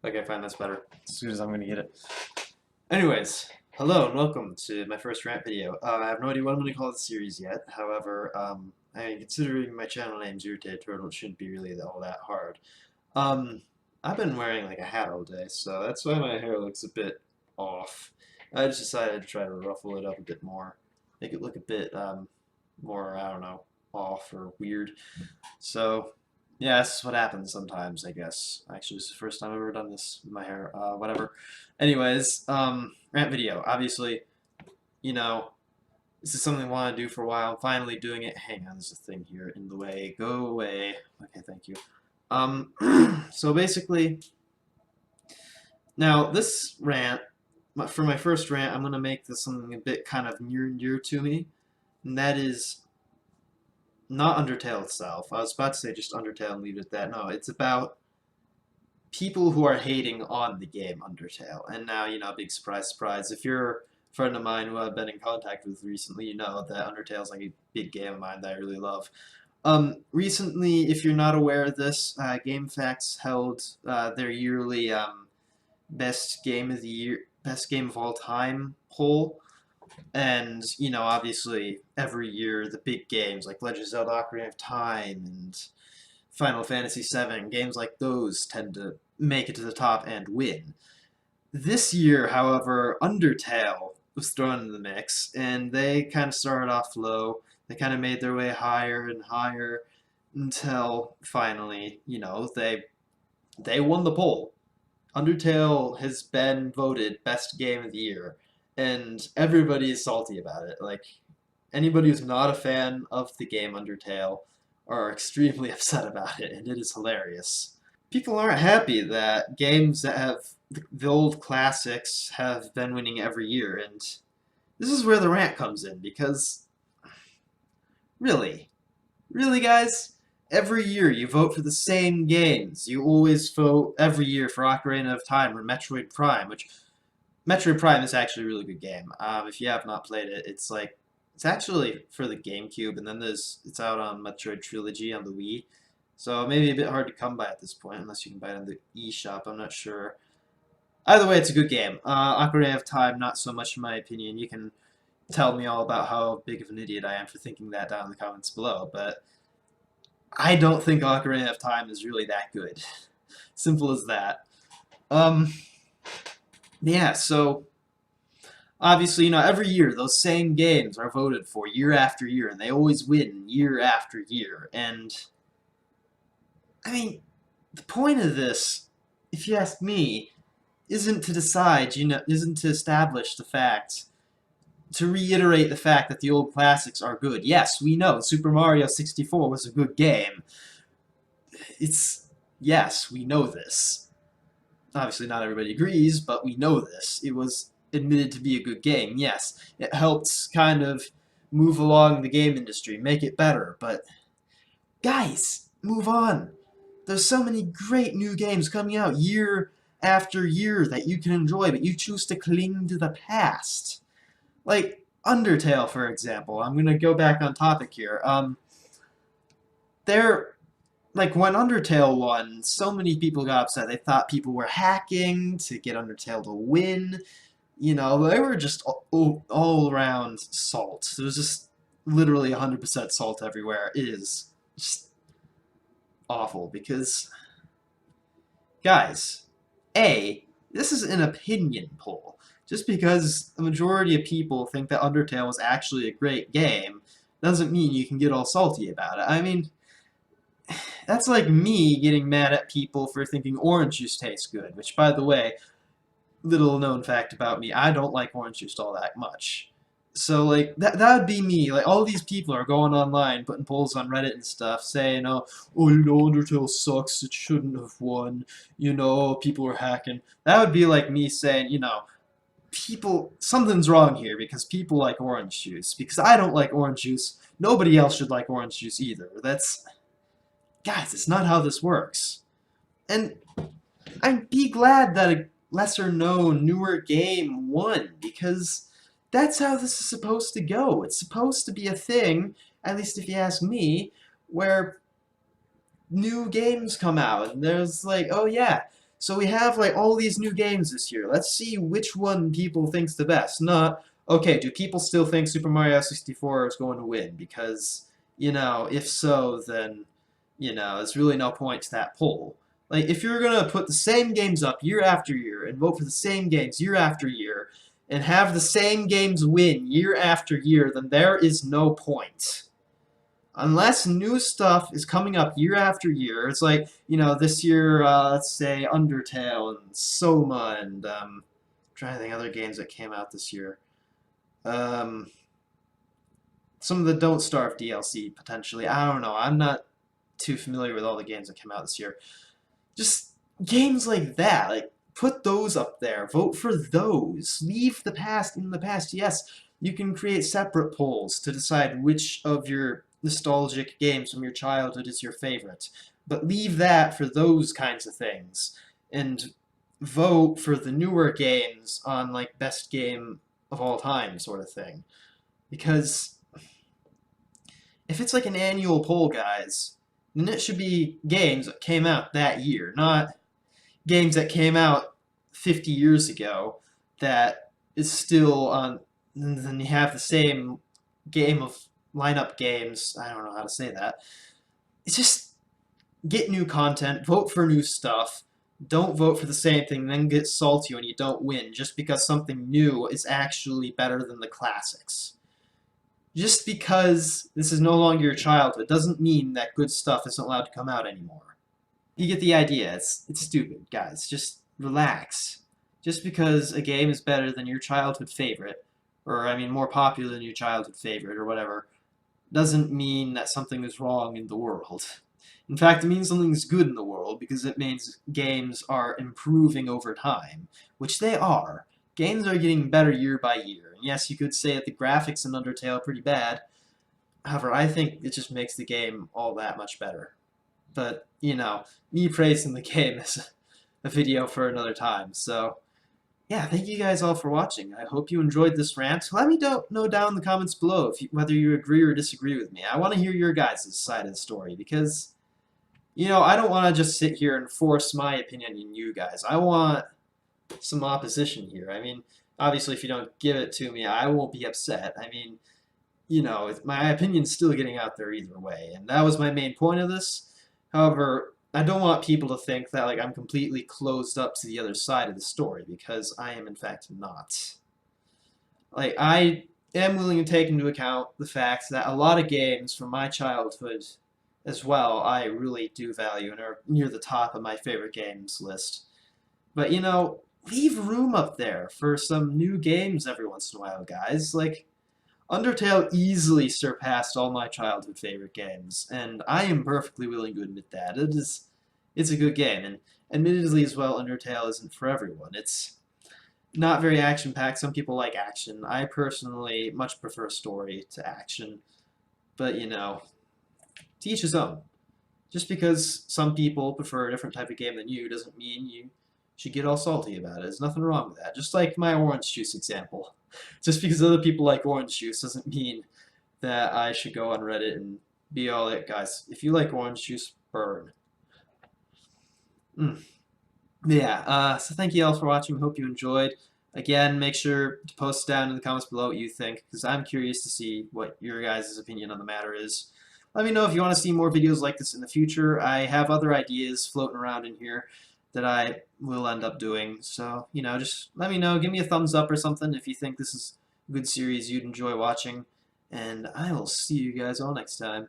Okay, fine, that's better. As soon as I'm gonna get it. Anyways, hello and welcome to my first rant video. I have no idea what I'm gonna call this series yet. However, I mean, considering my channel name's Irritated Turtle, it shouldn't be really all that hard. Um, I've been wearing like a hat all day, so that's why my hair looks a bit off. I just decided to try to ruffle it up a bit more, make it look a bit more, I don't know, off or weird. So, yeah, this is what happens sometimes, I guess. Actually, this is the first time I've ever done this with my hair. Whatever. Anyways, rant video. Obviously, you know, this is something I want to do for a while. I'm finally doing it. Hang on, there's a thing here in the way. Go away. Okay, thank you. So basically, now this rant, for my first rant, I'm going to make this something a bit kind of near and dear to me. And that is not Undertale itself. I was about to say just Undertale and leave it at that. No, it's about people who are hating on the game Undertale. And now, big surprise, surprise. If you're a friend of mine who I've been in contact with recently, you know that Undertale is like a big game of mine that I really love. Recently, if you're not aware of this, GameFAQs held their yearly best game of the year, best game of all time poll. And, obviously, every year the big games like Legend of Zelda Ocarina of Time and Final Fantasy VII, games like those tend to make it to the top and win. This year, however, Undertale was thrown in the mix, and they kind of started off low. They kind of made their way higher and higher until finally, they won the poll. Undertale has been voted best game of the year, and everybody is salty about it. Like, anybody who's not a fan of the game Undertale are extremely upset about it, and it is hilarious. People aren't happy that games that have the old classics have been winning every year, and this is where the rant comes in, because really, really guys, every year you vote for the same games. You always vote every year for Ocarina of Time or Metroid Prime, which Metroid Prime is actually a really good game. If you have not played it, it's actually for the GameCube, and then it's out on Metroid Trilogy on the Wii. So maybe a bit hard to come by at this point, unless you can buy it on the eShop. I'm not sure. Either way, it's a good game. Ocarina of Time, not so much in my opinion. You can tell me all about how big of an idiot I am for thinking that down in the comments below, but I don't think Ocarina of Time is really that good. Simple as that. Yeah, so obviously, every year those same games are voted for year after year, and they always win year after year. And I mean, the point of this, if you ask me, isn't to decide, isn't to establish the fact, to reiterate the fact that the old classics are good. Yes, we know Super Mario 64 was a good game. Yes, we know this. Obviously, not everybody agrees, but we know this. It was admitted to be a good game. Yes, it helped kind of move along the game industry, make it better, but guys, move on. There's so many great new games coming out year after year that you can enjoy, but you choose to cling to the past. Like Undertale, for example. I'm gonna go back on topic here. Like when Undertale won, so many people got upset. They thought people were hacking to get Undertale to win. They were just all around salt. There was just literally 100% salt everywhere. It is just awful because, guys, this is an opinion poll. Just because the majority of people think that Undertale was actually a great game doesn't mean you can get all salty about it. I mean, that's like me getting mad at people for thinking orange juice tastes good, which, by the way, little known fact about me, I don't like orange juice all that much. So, like, that would be me. Like, all these people are going online, putting polls on Reddit and stuff, saying, oh, Undertale sucks, it shouldn't have won, people are hacking. That would be like me saying, something's wrong here because people like orange juice. Because I don't like orange juice, nobody else should like orange juice either. Guys, it's not how this works. And I'd be glad that a lesser-known, newer game won, because that's how this is supposed to go. It's supposed to be a thing, at least if you ask me, where new games come out, and there's like, oh yeah, So we have like all these new games this year. Let's see which one people think's the best. Not, okay, do people still think Super Mario 64 is going to win? Because, if so, then, there's really no point to that poll. Like, if you're going to put the same games up year after year and vote for the same games year after year and have the same games win year after year, then there is no point. Unless new stuff is coming up year after year. It's like, this year, let's say Undertale and Soma and, I'm trying to think of other games that came out this year. Um, some of the Don't Starve DLC, potentially. I don't know. I'm not too familiar with all the games that came out this year. Just games like that. Like, put those up there. Vote for those. Leave the past in the past. Yes, you can create separate polls to decide which of your nostalgic games from your childhood is your favorite. But leave that for those kinds of things. And vote for the newer games on, like, best game of all time sort of thing. Because if it's like an annual poll, guys, then it should be games that came out that year, not games that came out 50 years ago that is still on, and then you have the same game of lineup games. I don't know how to say that. It's just get new content, vote for new stuff. Don't vote for the same thing, then get salty when you don't win just because something new is actually better than the classics. Just because this is no longer your childhood doesn't mean that good stuff isn't allowed to come out anymore. You get the idea. It's stupid, guys. Just relax. Just because a game is better than your childhood favorite, or I mean more popular than your childhood favorite or whatever, doesn't mean that something is wrong in the world. In fact, it means something's good in the world because it means games are improving over time, which they are. Games are getting better year by year. And yes, you could say that the graphics in Undertale are pretty bad. However, I think it just makes the game all that much better. But, me praising the game is a video for another time. So, yeah, thank you guys all for watching. I hope you enjoyed this rant. Let me know down in the comments below whether you agree or disagree with me. I want to hear your guys' side of the story because, I don't want to just sit here and force my opinion on you guys. I want some opposition here. I mean, obviously, if you don't give it to me, I won't be upset. I mean, my opinion's still getting out there either way, and that was my main point of this. However, I don't want people to think that like I'm completely closed up to the other side of the story, because I am in fact not. Like, I am willing to take into account the fact that a lot of games from my childhood as well I really do value and are near the top of my favorite games list. But leave room up there for some new games every once in a while, guys. Like, Undertale easily surpassed all my childhood favorite games, and I am perfectly willing to admit that. It's a good game, and admittedly as well, Undertale isn't for everyone. It's not very action-packed. Some people like action. I personally much prefer story to action, but to each his own. Just because some people prefer a different type of game than you doesn't mean you should get all salty about it. There's nothing wrong with that. Just like my orange juice example. Just because other people like orange juice doesn't mean that I should go on Reddit and be all it, guys. If you like orange juice, burn. Yeah, so thank you all for watching. Hope you enjoyed. Again, make sure to post down in the comments below what you think, because I'm curious to see what your guys' opinion on the matter is. Let me know if you want to see more videos like this in the future. I have other ideas floating around in here that I will end up doing. So, just let me know. Give me a thumbs up or something if you think this is a good series you'd enjoy watching. And I will see you guys all next time.